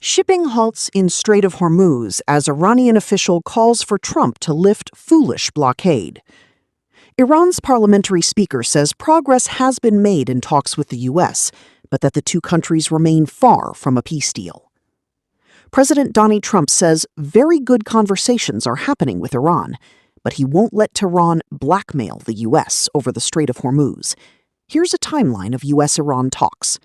Shipping halts in Strait of Hormuz as Iranian official calls for Trump to lift foolish blockade. Iran's parliamentary speaker says progress has been made in talks with the U.S., but that the two countries remain far from a peace deal. President Donald Trump says very good conversations are happening with Iran, but he won't let Tehran blackmail the U.S. over the Strait of Hormuz. Here's a timeline of U.S.-Iran talks.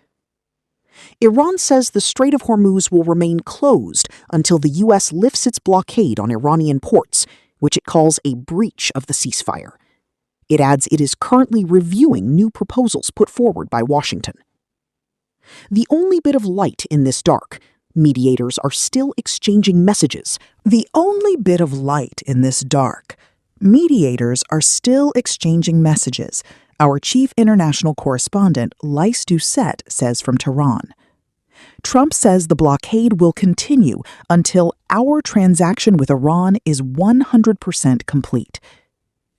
Iran says the Strait of Hormuz will remain closed until the U.S. lifts its blockade on Iranian ports, which it calls a breach of the ceasefire. It adds it is currently reviewing new proposals put forward by Washington. The only bit of light in this dark, mediators are still exchanging messages. The only bit of light in this dark, mediators are still exchanging messages, our chief international correspondent, Lys Doucette, says from Tehran. Trump says the blockade will continue until our transaction with Iran is 100% complete.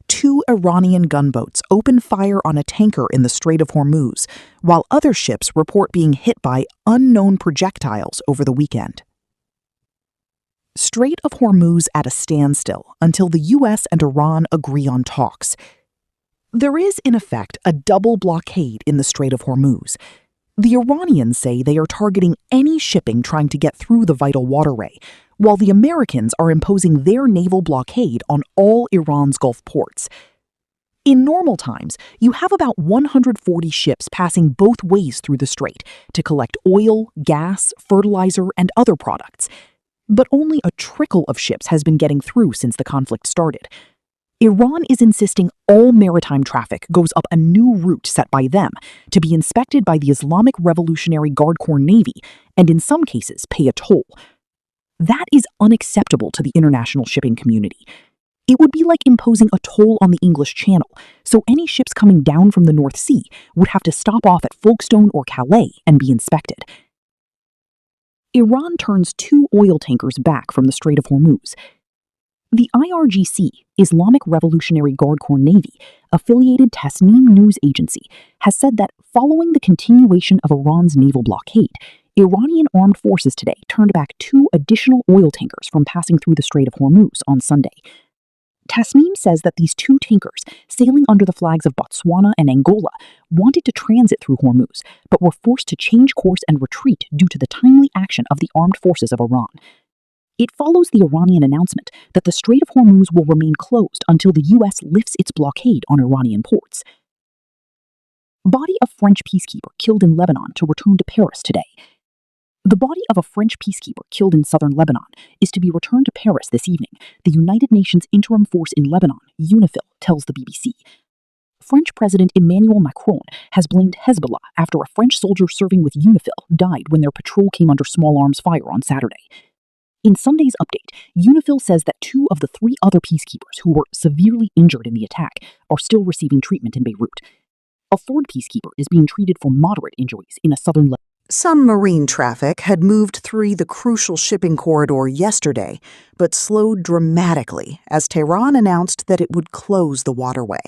2 Iranian gunboats open fire on a tanker in the Strait of Hormuz, while other ships report being hit by unknown projectiles over the weekend. Strait of Hormuz at a standstill until the U.S. and Iran agree on talks. There is, in effect, a double blockade in the Strait of Hormuz. The Iranians say they are targeting any shipping trying to get through the vital waterway, while the Americans are imposing their naval blockade on all Iran's Gulf ports. In normal times, you have about 140 ships passing both ways through the strait to collect oil, gas, fertilizer, and other products. But only a trickle of ships has been getting through since the conflict started. Iran is insisting all maritime traffic goes up a new route set by them to be inspected by the Islamic Revolutionary Guard Corps Navy and in some cases pay a toll. That is unacceptable to the international shipping community. It would be like imposing a toll on the English Channel, so any ships coming down from the North Sea would have to stop off at Folkestone or Calais and be inspected. Iran turns 2 oil tankers back from the Strait of Hormuz. The IRGC, Islamic Revolutionary Guard Corps Navy, affiliated Tasnim news agency, has said that following the continuation of Iran's naval blockade, Iranian armed forces today turned back 2 additional oil tankers from passing through the Strait of Hormuz on Sunday. Tasnim says that these 2 tankers, sailing under the flags of Botswana and Angola, wanted to transit through Hormuz, but were forced to change course and retreat due to the timely action of the armed forces of Iran. It follows the Iranian announcement that the Strait of Hormuz will remain closed until the U.S. lifts its blockade on Iranian ports. Body of French peacekeeper killed in Lebanon to return to Paris today. The body of a French peacekeeper killed in southern Lebanon is to be returned to Paris this evening, the United Nations Interim Force in Lebanon, UNIFIL, tells the BBC. French President Emmanuel Macron has blamed Hezbollah after a French soldier serving with UNIFIL died when their patrol came under small arms fire on Saturday. In Sunday's update, UNIFIL says that 2 of the 3 other peacekeepers who were severely injured in the attack are still receiving treatment in Beirut. A 3rd peacekeeper is being treated for moderate injuries in a southern Lebanon. Some marine traffic had moved through the crucial shipping corridor yesterday, but slowed dramatically as Tehran announced that it would close the waterway.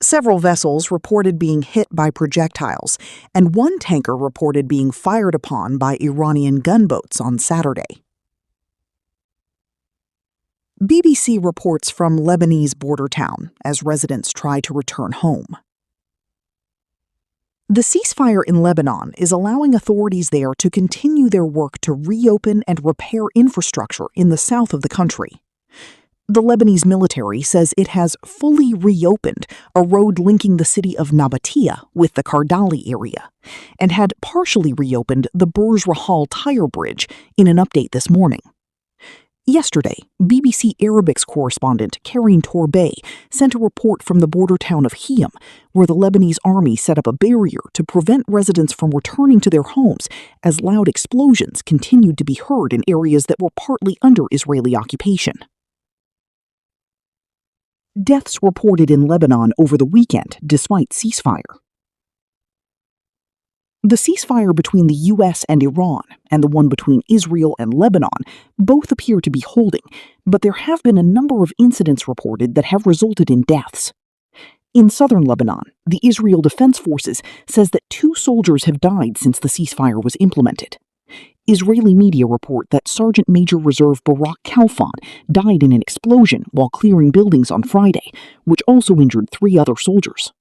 Several vessels reported being hit by projectiles, and 1 tanker reported being fired upon by Iranian gunboats on Saturday. BBC reports from Lebanese border town as residents try to return home. The ceasefire in Lebanon is allowing authorities there to continue their work to reopen and repair infrastructure in the south of the country. The Lebanese military says it has fully reopened a road linking the city of Nabatea with the Kardali area, and had partially reopened the Burj Rahal tire bridge in an update this morning. Yesterday, BBC Arabic's correspondent Karine Torbay sent a report from the border town of Hiyam, where the Lebanese army set up a barrier to prevent residents from returning to their homes as loud explosions continued to be heard in areas that were partly under Israeli occupation. Deaths reported in Lebanon over the weekend despite ceasefire. The ceasefire between the U.S. and Iran and the one between Israel and Lebanon both appear to be holding, but there have been a number of incidents reported that have resulted in deaths. In southern Lebanon, the Israel Defense Forces says that 2 soldiers have died since the ceasefire was implemented. Israeli media report that Sergeant Major Reserve Barak Kalfan died in an explosion while clearing buildings on Friday, which also injured 3 other soldiers.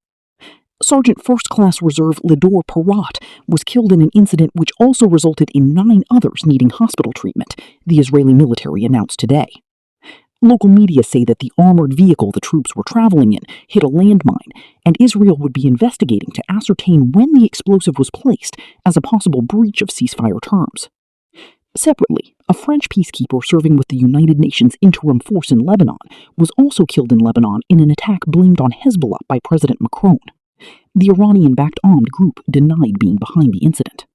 Sergeant First Class Reserve Lidor Parat was killed in an incident which also resulted in 9 others needing hospital treatment, the Israeli military announced today. Local media say that the armored vehicle the troops were traveling in hit a landmine, and Israel would be investigating to ascertain when the explosive was placed as a possible breach of ceasefire terms. Separately, a French peacekeeper serving with the United Nations Interim Force in Lebanon was also killed in Lebanon in an attack blamed on Hezbollah by President Macron. The Iranian-backed armed group denied being behind the incident.